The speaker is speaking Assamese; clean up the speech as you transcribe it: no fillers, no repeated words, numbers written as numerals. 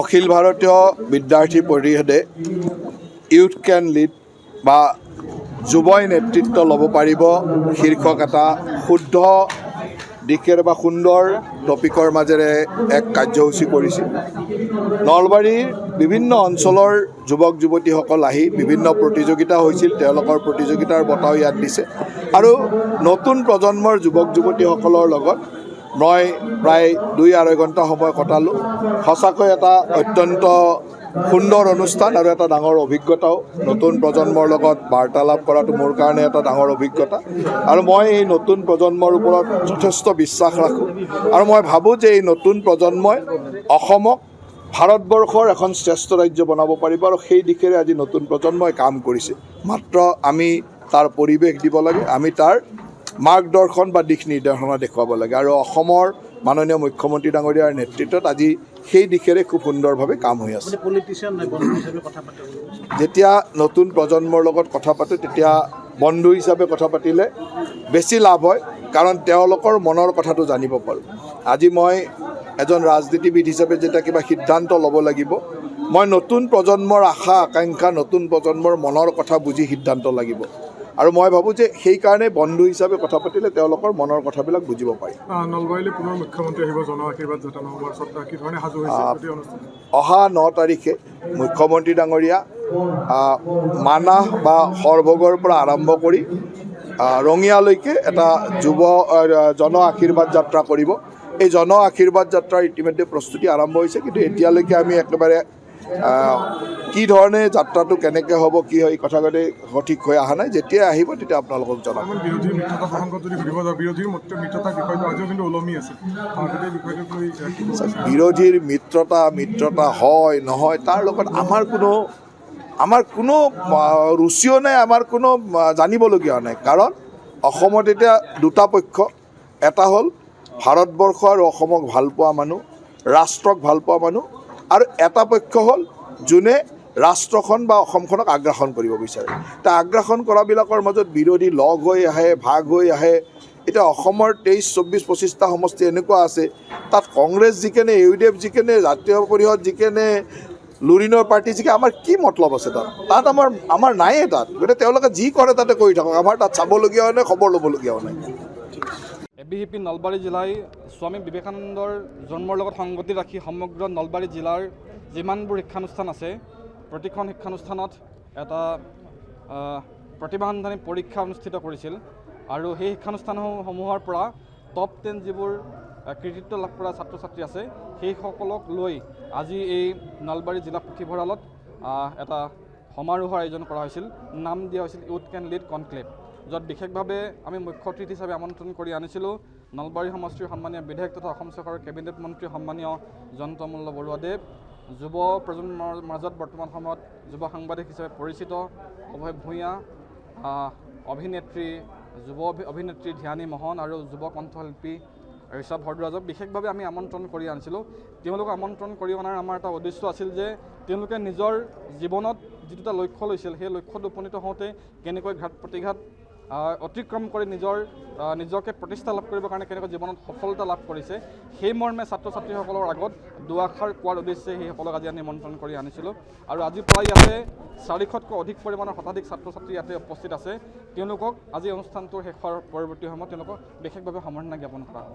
অখিল ভাৰতীয় বিদ্যাৰ্থী পৰিষদে ইউথ কেন লিড বা যুৱই নেতৃত্ব ল'ব পাৰিব শীৰ্ষক এটা শুদ্ধ দিশেৰে বা সুন্দৰ টপিকৰ মাজেৰে এক কাৰ্যসূচী কৰিছিল। নলবাৰীৰ বিভিন্ন অঞ্চলৰ যুৱক যুৱতীসকল আহি বিভিন্ন প্ৰতিযোগিতা হৈছিল, তেওঁলোকৰ প্ৰতিযোগিতাৰ বঁটাও ইয়াত দিছে আৰু নতুন প্ৰজন্মৰ যুৱক যুৱতীসকলৰ লগত মই প্ৰায় 2-2.5 ঘণ্টা সময় কটালোঁ। সঁচাকৈ এটা অত্যন্ত সুন্দৰ অনুষ্ঠান আৰু এটা ডাঙৰ অভিজ্ঞতাও। নতুন প্ৰজন্মৰ লগত বাৰ্তালাপ কৰাটো মোৰ কাৰণে এটা ডাঙৰ অভিজ্ঞতা আৰু মই এই নতুন প্ৰজন্মৰ ওপৰত যথেষ্ট বিশ্বাস ৰাখোঁ আৰু মই ভাবোঁ যে এই নতুন প্ৰজন্মই অসমক ভাৰতবৰ্ষৰ এখন শ্ৰেষ্ঠ ৰাজ্য বনাব পাৰিব আৰু সেই দিশেৰে আজি নতুন প্ৰজন্মই কাম কৰিছে। মাত্ৰ আমি তাৰ পৰিৱেশ দিব লাগে, আমি তাৰ মাৰ্গদৰ্শন বা দিশ নিৰ্দেশনা দেখুৱাব লাগে আৰু অসমৰ মাননীয় মুখ্যমন্ত্ৰী ডাঙৰীয়াৰ নেতৃত্বত আজি সেই দিশেৰে খুব সুন্দৰভাৱে কাম হৈ আছে। যেতিয়া নতুন প্ৰজন্মৰ লগত কথা পাতোঁ তেতিয়া বন্ধু হিচাপে কথা পাতিলে বেছি লাভ হয়, কাৰণ তেওঁলোকৰ মনৰ কথাটো জানিব পাৰোঁ। আজি মই এজন ৰাজনীতিবিদ হিচাপে যেতিয়া কিবা সিদ্ধান্ত ল'ব লাগিব, মই নতুন প্ৰজন্মৰ আশা আকাংক্ষা, নতুন প্ৰজন্মৰ মনৰ কথা বুজি সিদ্ধান্ত লাগিব আৰু মই ভাবোঁ যে সেইকাৰণে বন্ধু হিচাপে কথা পাতিলে তেওঁলোকৰ মনৰ কথাবিলাক বুজিব পাৰি। নলবাৰীলৈ পুনৰ মুখ্যমন্ত্ৰী আহিব, জন আশীৰ্বাদ যাত্ৰা নহ'বৰ চৰ্ত কি ধৰণে সাজু হৈছে অহা 9 তাৰিখে মুখ্যমন্ত্ৰী ডাঙৰীয়া মানাহ বা সৰভোগৰ পৰা আৰম্ভ কৰি ৰঙিয়ালৈকে এটা জন আশীৰ্বাদ যাত্ৰা কৰিব। এই জন আশীৰ্বাদ যাত্ৰাৰ ইতিমধ্যে প্ৰস্তুতি আৰম্ভ হৈছে, কিন্তু এতিয়ালৈকে আমি একেবাৰে কি ধৰণে যাত্ৰাটো কেনেকৈ হ'ব, কি হয়, এই কথাখিনি সঠিক হৈ অহা নাই। যেতিয়া আহিব তেতিয়া আপোনালোকক জনাম। বিৰোধীৰ মিত্ৰতা হয় নহয় তাৰ লগত আমাৰ কোনো ৰুচিও নাই, আমাৰ কোনো জানিবলগীয়া নাই। কাৰণ অসমত এতিয়া দুটা পক্ষ, এটা হ'ল ভাৰতবৰ্ষ আৰু অসমক ভাল পোৱা মানুহ, ৰাষ্ট্ৰক ভাল পোৱা মানুহ, আৰু এটা পক্ষ হ'ল যোনে ৰাষ্ট্ৰখন বা অসমখনক আগ্ৰাসন কৰিব বিচাৰে। এতিয়া আগ্ৰাসন কৰাবিলাকৰ মাজত বিৰোধী লগ হৈ আহে, ভাগ হৈ আহে। এতিয়া অসমৰ 23, 24, 25টা সমষ্টি এনেকুৱা আছে, তাত কংগ্ৰেছ জিকেনে, ইউডিএফ জিকেনে, জাতীয় পৰিষদ জিকেনে, লুৰিনৰ পাৰ্টি জিকে, আমাৰ কি মতলব আছে তাত আমাৰ নায়েই তাত। গতিকে তেওঁলোকে যি কৰে তাতে কৰি থাকক, আমাৰ তাত চাবলগীয়াও নাই, খবৰ ল'বলগীয়াও নাই। ABVP নলবাৰী জিলাই স্বামী বিবেকানন্দৰ জন্মৰ লগত সংগতি ৰাখি সমগ্ৰ নলবাৰী জিলাৰ যিমানবোৰ শিক্ষানুষ্ঠান আছে প্ৰতিখন শিক্ষানুষ্ঠানত এটা প্ৰতিভাসন্ধানী পৰীক্ষা অনুষ্ঠিত কৰিছিল আৰু সেই শিক্ষানুষ্ঠানসমূহৰ পৰা টপ 10 যিবোৰ কৃতিত্ব লাভ কৰা ছাত্ৰ ছাত্ৰী আছে সেইসকলক লৈ আজি এই নলবাৰী জিলা পুথিভঁৰালত এটা সমাৰোহৰ আয়োজন কৰা হৈছিল। নাম দিয়া হৈছিল ইউথ কেন লিড কনক্লেভ, য'ত বিশেষভাৱে আমি মুখ্য অতিথি হিচাপে আমন্ত্ৰণ কৰি আনিছিলোঁ নলবাৰী সমষ্টিৰ সন্মানীয় বিধায়ক তথা অসম চৰকাৰৰ কেবিনেট মন্ত্ৰী সন্মানীয় জয়ন্ত মল্ল বৰুৱাদেৱ, যুৱ প্ৰজন্মৰ মাজত বৰ্তমান সময়ত যুৱ সাংবাদিক হিচাপে পৰিচিত অভয় ভূঞা, যুৱ অভিনেত্ৰী ধ্যানী মোহন আৰু যুৱ কণ্ঠশিল্পী ঋষভ ভৰদ্বাজক বিশেষভাৱে আমি আমন্ত্ৰণ কৰি আনিছিলোঁ। তেওঁলোকক আমন্ত্ৰণ কৰি অনাৰ আমাৰ এটা উদ্দেশ্য আছিল যে তেওঁলোকে নিজৰ জীৱনত যিটো এটা লক্ষ্য লৈছিল সেই লক্ষ্যত উপনীত হওঁতে কেনেকৈ ঘাত প্ৰতিঘাত অতিক্ৰম কৰি নিজকে প্ৰতিষ্ঠা লাভ কৰিবৰ কাৰণে কেনেকৈ জীৱনত সফলতা লাভ কৰিছে সেই মৰ্মে ছাত্ৰ ছাত্ৰীসকলৰ আগত দুআষাৰ কোৱাৰ উদ্দেশ্যে সেইসকলক আজি আমি আমন্ত্ৰণ কৰি আনিছিলোঁ। আৰু আজি প্ৰায় ইয়াতে 400তকৈ অধিক পৰিমাণৰ শতাধিক ছাত্ৰ ছাত্ৰী ইয়াতে উপস্থিত আছে। তেওঁলোকক আজি অনুষ্ঠানটোৰ শেষৰ পৰৱৰ্তী সময়ত তেওঁলোকক বিশেষভাৱে সম্বৰ্ধনা জ্ঞাপন কৰা হ'ব।